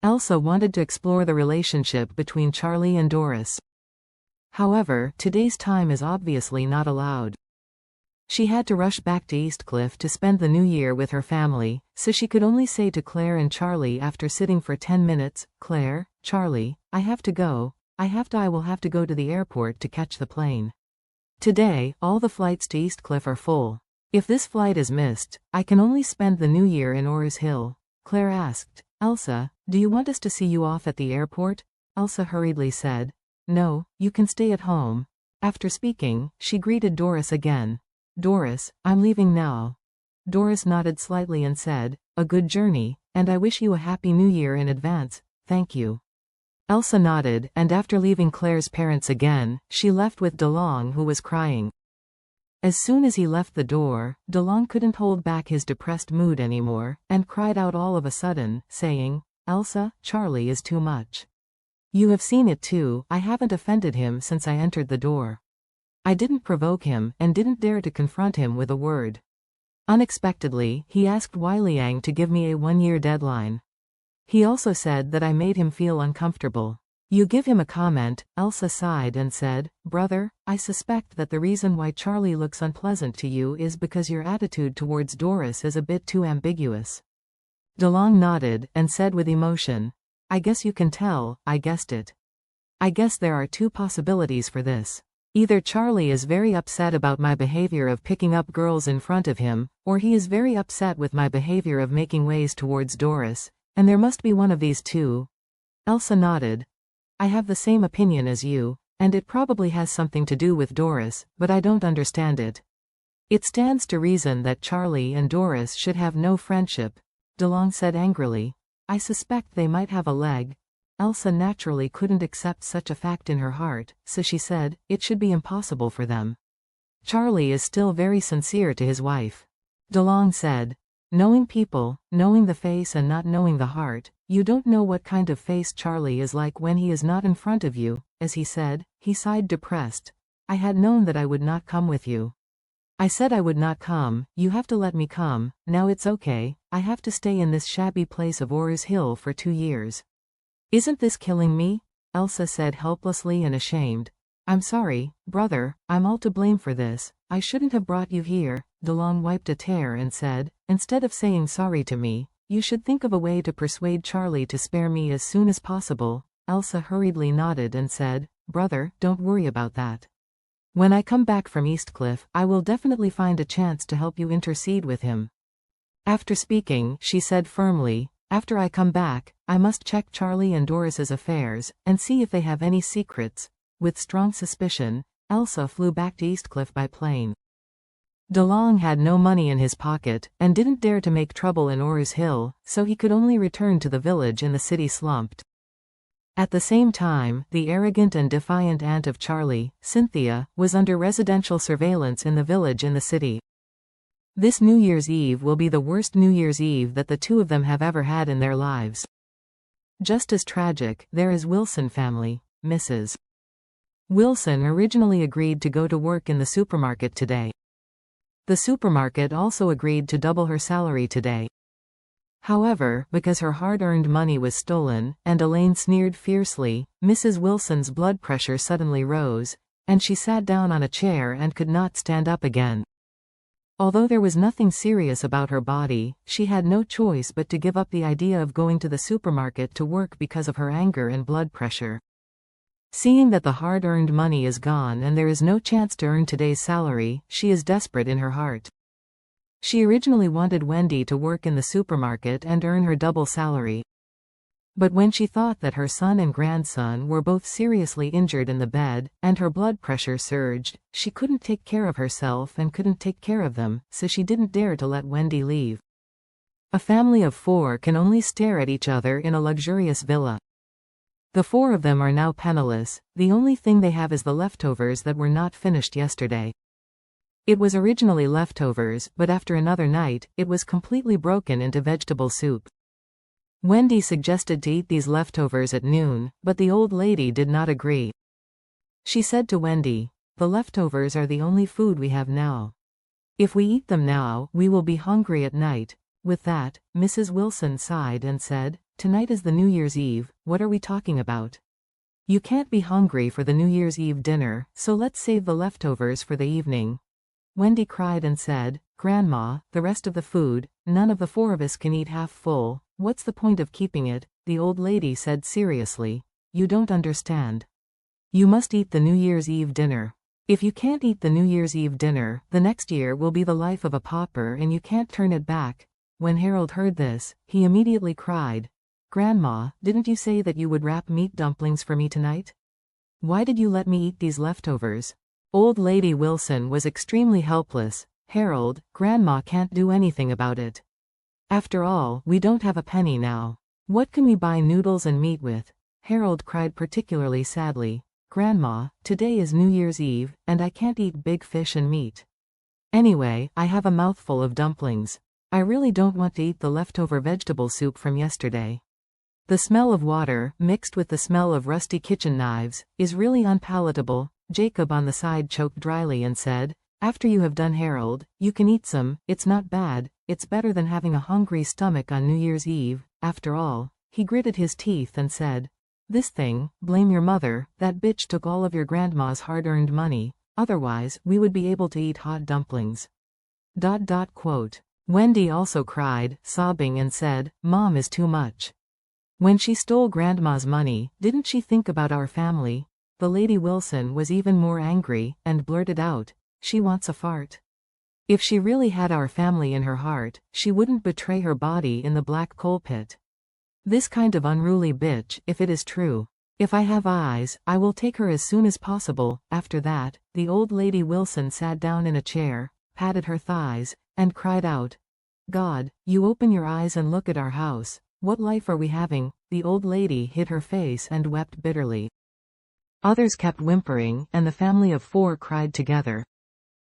Elsa wanted to explore the relationship between Charlie and Doris. However, today's time is obviously not allowed. She had to rush back to Eastcliff to spend the new year with her family, so she could only say to Claire and Charlie after sitting for 10 minutes, "Claire, Charlie, I have to go. I will have to go to the airport to catch the plane. Today, all the flights to Eastcliff are full. If this flight is missed, I can only spend the new year in Ors Hill." Claire asked, "Elsa, do you want us to see you off at the airport?" Elsa hurriedly said, "No, you can stay at home." After speaking, she greeted Doris again. "Doris, I'm leaving now." Doris nodded slightly and said, "A good journey, and I wish you a happy new year in advance." "Thank you." Elsa nodded, and after leaving Claire's parents again, she left with DeLong, who was crying. As soon as he left the door, DeLong couldn't hold back his depressed mood anymore, and cried out all of a sudden, saying, "Elsa, Charlie is too much. You have seen it too. I haven't offended him since I entered the door. I didn't provoke him, and didn't dare to confront him with a word. Unexpectedly, he asked Wei Liang to give me a 1-year deadline. He also said that I made him feel uncomfortable. You give him a comment." Elsa sighed and said, "Brother, I suspect that the reason why Charlie looks unpleasant to you is because your attitude towards Doris is a bit too ambiguous." DeLong nodded, and said with emotion, "I guess you can tell, I guessed it. I guess there are two possibilities for this. Either Charlie is very upset about my behavior of picking up girls in front of him, or he is very upset with my behavior of making ways towards Doris, and there must be one of these two." Elsa nodded. "I have the same opinion as you, and it probably has something to do with Doris, but I don't understand it. It stands to reason that Charlie and Doris should have no friendship," DeLong said angrily. "I suspect they might have a leg." Elsa naturally couldn't accept such a fact in her heart, so she said, "It should be impossible for them. Charlie is still very sincere to his wife." DeLong said, "Knowing people, knowing the face and not knowing the heart, you don't know what kind of face Charlie is like when he is not in front of you." As he said, he sighed depressed. "I had known that I would not come with you. I said I would not come. You have to let me come. Now it's okay. I have to stay in this shabby place of Ors Hill for 2 years. Isn't this killing me?" Elsa said helplessly and ashamed. "I'm sorry, brother, I'm all to blame for this. I shouldn't have brought you here." DeLong wiped a tear and said, "Instead of saying sorry to me, you should think of a way to persuade Charlie to spare me as soon as possible." Elsa hurriedly nodded and said, "Brother, don't worry about that. When I come back from Eastcliff, I will definitely find a chance to help you intercede with him." After speaking, she said firmly, "After I come back, I must check Charlie and Doris's affairs, and see if they have any secrets." With strong suspicion, Elsa flew back to Eastcliff by plane. DeLong had no money in his pocket, and didn't dare to make trouble in Ors Hill, so he could only return to the village in the city slumped. At the same time, the arrogant and defiant aunt of Charlie, Cynthia, was under residential surveillance in the village in the city. This New Year's Eve will be the worst New Year's Eve that the two of them have ever had in their lives. Just as tragic, there is Wilson family. Mrs. Wilson originally agreed to go to work in the supermarket today. The supermarket also agreed to double her salary today. However, because her hard-earned money was stolen, and Elaine sneered fiercely, Mrs. Wilson's blood pressure suddenly rose, and she sat down on a chair and could not stand up again. Although there was nothing serious about her body, she had no choice but to give up the idea of going to the supermarket to work because of her anger and blood pressure. Seeing that the hard-earned money is gone and there is no chance to earn today's salary, she is desperate in her heart. She originally wanted Wendy to work in the supermarket and earn her double salary. But when she thought that her son and grandson were both seriously injured in the bed, and her blood pressure surged, she couldn't take care of herself and couldn't take care of them, so she didn't dare to let Wendy leave. A family of 4 can only stare at each other in a luxurious villa. The 4 of them are now penniless. The only thing they have is the leftovers that were not finished yesterday. It was originally leftovers, but after another night, it was completely broken into vegetable soup. Wendy suggested to eat these leftovers at noon, but the old lady did not agree. She said to Wendy, "The leftovers are the only food we have now. If we eat them now, we will be hungry at night." With that, Mrs. Wilson sighed and said, Tonight is the New Year's Eve, what are we talking about? You can't be hungry for the New Year's Eve dinner, so let's save the leftovers for the evening. Wendy cried and said, Grandma, the rest of the food, none of the four of us can eat half full, what's the point of keeping it? The old lady said seriously. You don't understand. You must eat the New Year's Eve dinner. If you can't eat the New Year's Eve dinner, the next year will be the life of a pauper and you can't turn it back. When Harold heard this, he immediately cried, Grandma, didn't you say that you would wrap meat dumplings for me tonight? Why did you let me eat these leftovers? Old Lady Wilson was extremely helpless. Harold, Grandma can't do anything about it. After all, we don't have a penny now. What can we buy noodles and meat with? Harold cried particularly sadly. Grandma, today is New Year's Eve, and I can't eat big fish and meat. Anyway, I have a mouthful of dumplings. I really don't want to eat the leftover vegetable soup from yesterday. The smell of water, mixed with the smell of rusty kitchen knives, is really unpalatable. Jacob on the side choked dryly and said, After you have done, Harold, you can eat some, it's not bad, it's better than having a hungry stomach on New Year's Eve. After all, he gritted his teeth and said, This thing, blame your mother, that bitch took all of your grandma's hard-earned money, otherwise we would be able to eat hot dumplings. Quote. Wendy also cried, sobbing and said, Mom is too much. When she stole Grandma's money, didn't she think about our family? The Lady Wilson was even more angry, and blurted out, She wants a fart. If she really had our family in her heart, she wouldn't betray her body in the black coal pit. This kind of unruly bitch, if it is true. If I have eyes, I will take her as soon as possible. After that, the old Lady Wilson sat down in a chair, patted her thighs, and cried out, God, you open your eyes and look at our house. What life are we having? The old lady hid her face and wept bitterly. Others kept whimpering, and the family of four cried together.